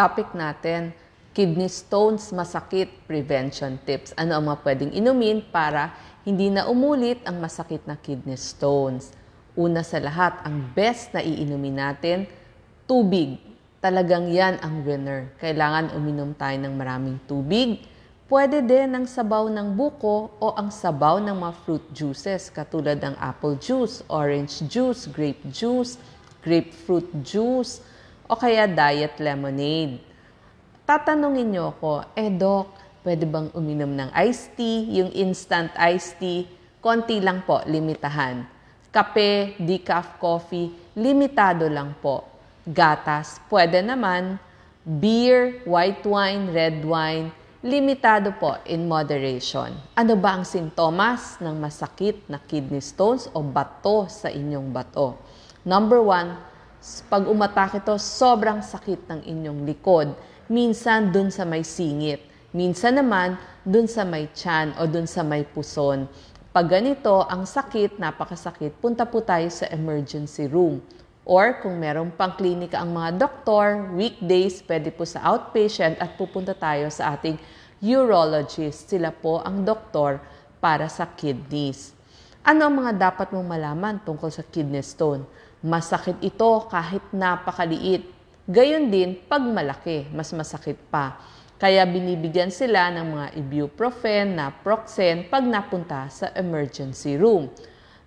Topic natin, kidney stones, masakit, prevention tips. Ano ang mga pwedeng inumin para hindi na umulit ang masakit na kidney stones? Una sa lahat, ang best na iinumin natin, tubig. Talagang yan ang winner. Kailangan uminom tayo ng maraming tubig. Pwede din ang sabaw ng buko o ang sabaw ng mga fruit juices katulad ng apple juice, orange juice, grape juice, grapefruit juice, o kaya diet lemonade. Tatanungin niyo ako, Doc, pwede bang uminom ng iced tea? Yung instant iced tea, konti lang po, limitahan. Kape, decaf coffee, limitado lang po. Gatas, pwede naman. Beer, white wine, red wine, limitado po in moderation. Ano ba ang sintomas ng masakit na kidney stones o bato sa inyong bato? Number 1, pag umatake ito, sobrang sakit ng inyong likod. Minsan dun sa may singit. Minsan naman dun sa may tiyan o dun sa may puson. Pag ganito, ang sakit, napakasakit, punta po tayo sa emergency room. Or kung meron pang klinika ang mga doktor, weekdays, pwede po sa outpatient at pupunta tayo sa ating urologist. Sila po ang doktor para sa kidneys. Ano ang mga dapat mong malaman tungkol sa kidney stone? Masakit ito kahit napakaliit. Gayon din pag malaki, mas masakit pa. Kaya binibigyan sila ng mga ibuprofen, naproxen pag napunta sa emergency room.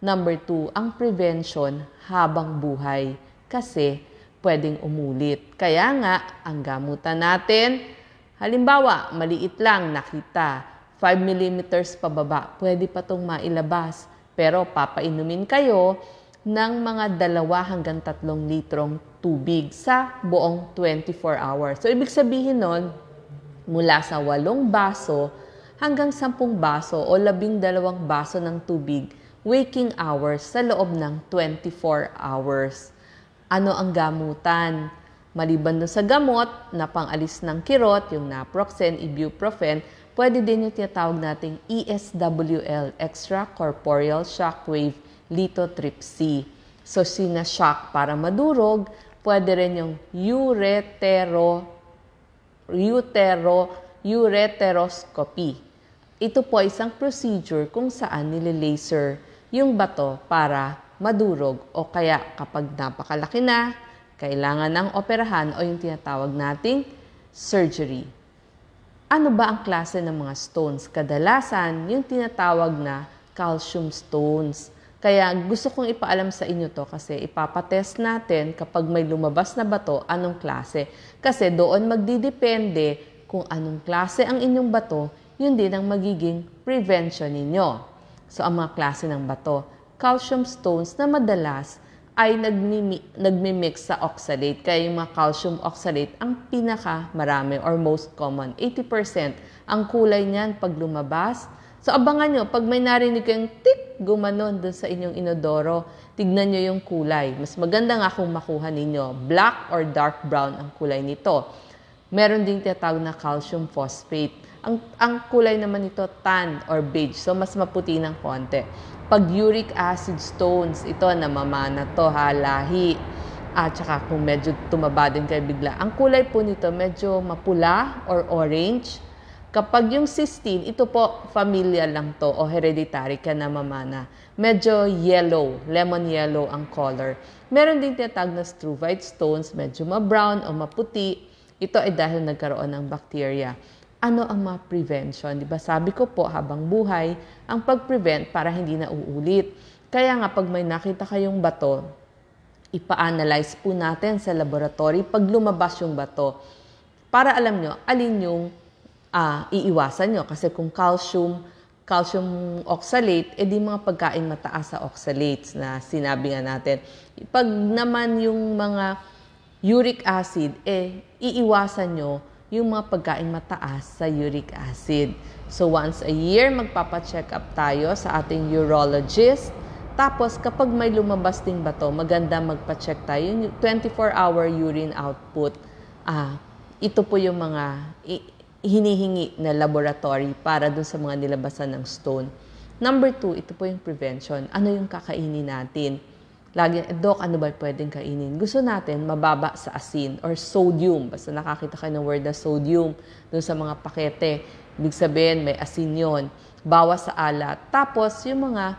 Number 2, ang prevention habang buhay kasi pwedeng umulit. Kaya nga, ang gamutan natin, halimbawa, maliit lang, nakita, 5 mm pababa, pwede pa itong mailabas. Pero papainumin kayo ng mga 2 hanggang 3 litrong tubig sa buong 24 hours. So, ibig sabihin nun, mula sa 8 baso hanggang 10 baso o 12 baso ng tubig, waking hours sa loob ng 24 hours. Ano ang gamutan? Maliban dun sa gamot na pangalis ng kirot, yung naproxen, ibuprofen, pwede din yung tinatawag nating ESWL, extracorporeal shockwave lithotripsy. So, sinashock para madurog, pwede rin yung ureteroscopy. Ito po ay isang procedure kung saan nililaser yung bato para madurog o kaya kapag napakalaki na, kailangan ng operahan o yung tinatawag nating surgery. Ano ba ang klase ng mga stones? Kadalasan, yung tinatawag na calcium stones. Kaya gusto kong ipaalam sa inyo to kasi ipapatest natin kapag may lumabas na bato, anong klase. Kasi doon magdidepende kung anong klase ang inyong bato, yun din ang magiging prevention ninyo. So, ang mga klase ng bato, calcium stones na madalas ay nagmimix sa oxalate. Kaya yung mga calcium oxalate ang pinakamarami or most common. 80% ang kulay niyan pag lumabas. So, abangan nyo, pag may narinig kayong tik, gumanon dun sa inyong inodoro, tignan nyo yung kulay. Mas maganda nga kung makuha ninyo, black or dark brown ang kulay nito. Meron ding tinatawag na calcium phosphate. Ang kulay naman nito, tan or beige. So, mas maputi ng konti. Pag uric acid stones, ito namamana to, lahi. At saka kung medyo tumaba din kayo bigla. Ang kulay po nito medyo mapula or orange. Kapag yung cystine, ito po familial lang to o hereditary ka namamana. Medyo yellow, lemon yellow ang color. Meron din tinatawag na struvite stones, medyo ma-brown o maputi. Ito ay dahil nagkaroon ng bacteria. Ano ang mga prevention? Diba sabi ko po habang buhay, ang pag-prevent para hindi na uulit. Kaya nga pag may nakita kayong bato, ipa-analyze po natin sa laboratory pag lumabas yung bato. Para alam nyo, alin yung iiwasan nyo. Kasi kung calcium oxalate, di mga pagkain mataas sa oxalates na sinabi nga natin. Pag naman yung mga uric acid, iiwasan nyo yung mga pagkain mataas sa uric acid. So once a year, magpapacheck up tayo sa ating urologist. Tapos kapag may lumabas ding bato, maganda magpa-check tayo yung 24-hour urine output. Ito po yung mga hinihingi na laboratory para dun sa mga nilabasan ng stone. Number 2, ito po yung prevention. Ano yung kakainin natin? Lagi, Dok, ano ba pwedeng kainin? Gusto natin mababa sa asin or sodium. Basta nakakita kayo ng word na sodium dun sa mga pakete. Ibig sabihin, may asin yon. Bawas sa alat. Tapos, yung mga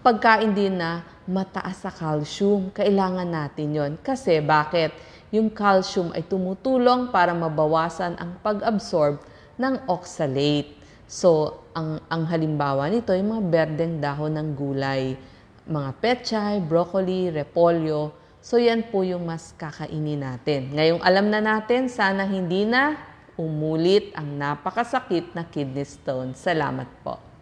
pagkain din na mataas sa calcium, kailangan natin yon. Kasi, bakit? Yung calcium ay tumutulong para mabawasan ang pag-absorb ng oxalate. So, ang halimbawa nito, yung mga berdeng dahon ng gulay, mga pechay, broccoli, repolyo. So, yan po yung mas kakainin natin. Ngayong alam na natin, sana hindi na umulit ang napakasakit na kidney stone. Salamat po.